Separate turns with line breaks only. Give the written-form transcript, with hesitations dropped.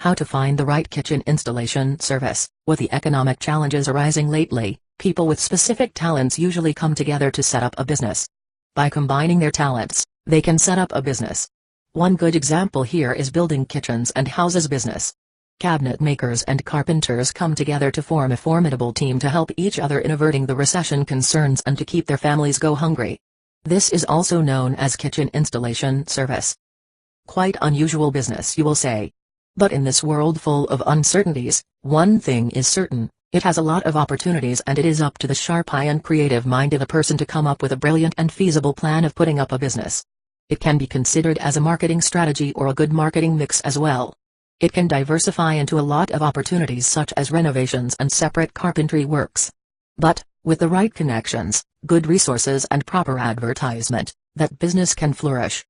How to find the right kitchen installation service. With the economic challenges arising lately, people with specific talents usually come together to set up a business. By combining their talents, they can set up a business. One good example here is building kitchens and houses business. Cabinet makers and carpenters come together to form a formidable team to help each other in averting the recession concerns and to keep their families go hungry. This is also known as kitchen installation service. Quite unusual business, you will say. But in this world full of uncertainties, one thing is certain: it has a lot of opportunities, and it is up to the sharp eye and creative mind of a person to come up with a brilliant and feasible plan of putting up a business. It can be considered as a marketing strategy or a good marketing mix as well. It can diversify into a lot of opportunities such as renovations and separate carpentry works. But, with the right connections, good resources and proper advertisement, that business can flourish.